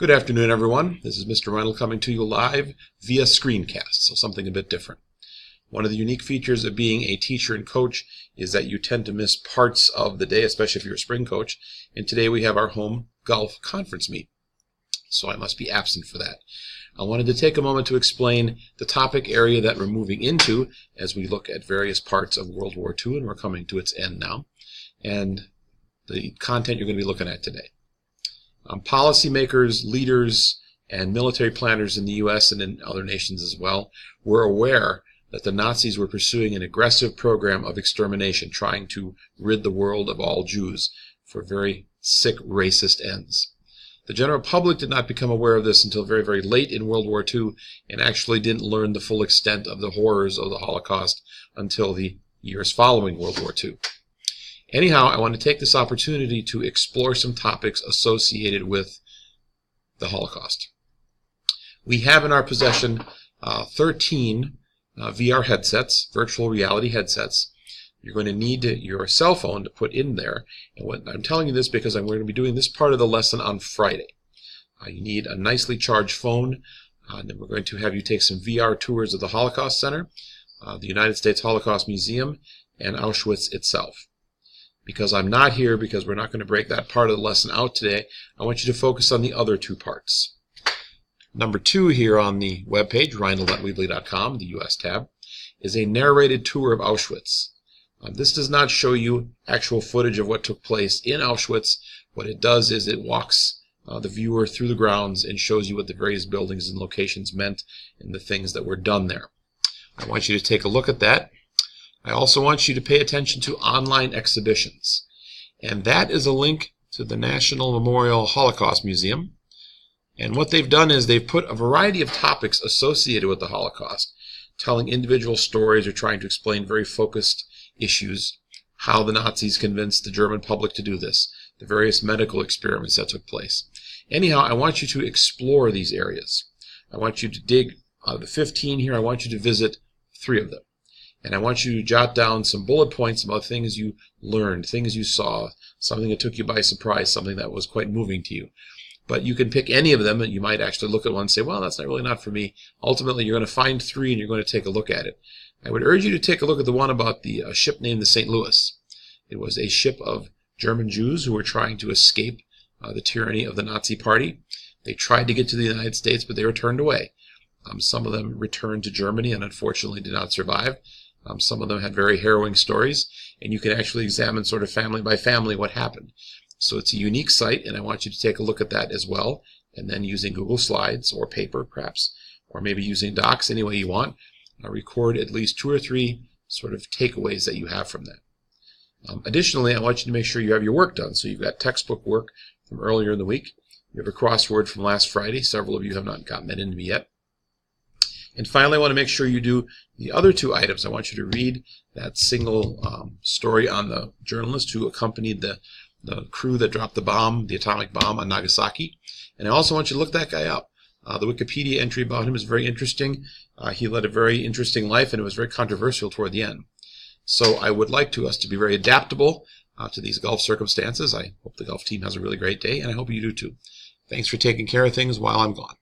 Good afternoon, everyone. This is Mr. Reynolds coming to you live via screencast, so something a bit different. One of the unique features of being a teacher and coach is that you tend to miss parts of the day, especially if you're a spring coach. And today we have our home golf conference meet, so I must be absent for that. I wanted to take a moment to explain the topic area that we're moving into as we look at various parts of World War II, and we're coming to its end now, and the content you're going to be looking at today. Policymakers, leaders, and military planners in the U.S. and in other nations as well were aware that the Nazis were pursuing an aggressive program of extermination, trying to rid the world of all Jews for very sick, racist ends. The general public did not become aware of this until very, very late in World War II, and actually didn't learn the full extent of the horrors of the Holocaust until the years following World War II. Anyhow, I want to take this opportunity to explore some topics associated with the Holocaust. We have in our possession 13 VR headsets, virtual reality headsets. You're going to need your cell phone to put in there. And I'm telling you this because I'm going to be doing this part of the lesson on Friday. You need a nicely charged phone, and then we're going to have you take some VR tours of the Holocaust Center, the United States Holocaust Museum, and Auschwitz itself. Because I'm not here, because we're not going to break that part of the lesson out today, I want you to focus on the other two parts. Number 2 here on the webpage, reinhold.weebly.com, the US tab, is a narrated tour of Auschwitz. This does not show you actual footage of what took place in Auschwitz. What it does is it walks the viewer through the grounds and shows you what the various buildings and locations meant and the things that were done there. I want you to take a look at that. I also want you to pay attention to online exhibitions. And that is a link to the National Memorial Holocaust Museum. And what they've done is they've put a variety of topics associated with the Holocaust, telling individual stories or trying to explain very focused issues, how the Nazis convinced the German public to do this, the various medical experiments that took place. Anyhow, I want you to explore these areas. I want you to dig out of the 15 here. I want you to visit 3 of them. And I want you to jot down some bullet points about things you learned, things you saw, something that took you by surprise, something that was quite moving to you. But you can pick any of them, and you might actually look at one and say, well, that's not for me. Ultimately, you're going to find 3, and you're going to take a look at it. I would urge you to take a look at the one about the ship named the St. Louis. It was a ship of German Jews who were trying to escape the tyranny of the Nazi Party. They tried to get to the United States, but they were turned away. Some of them returned to Germany and unfortunately did not survive. Some of them had very harrowing stories, and you can actually examine sort of family by family what happened. So it's a unique site, and I want you to take a look at that as well, and then using Google Slides or paper perhaps, or maybe using Docs, any way you want, record at least 2 or 3 sort of takeaways that you have from that. Additionally, I want you to make sure you have your work done. So you've got textbook work from earlier in the week. You have a crossword from last Friday. Several of you have not gotten that into me yet. And finally, I want to make sure you do the other 2 items. I want you to read that single story on the journalist who accompanied the crew that dropped the bomb, the atomic bomb on Nagasaki. And I also want you to look that guy up. The Wikipedia entry about him is very interesting. He led a very interesting life, and it was very controversial toward the end. So I would like us to be very adaptable to these golf circumstances. I hope the golf team has a really great day, and I hope you do too. Thanks for taking care of things while I'm gone.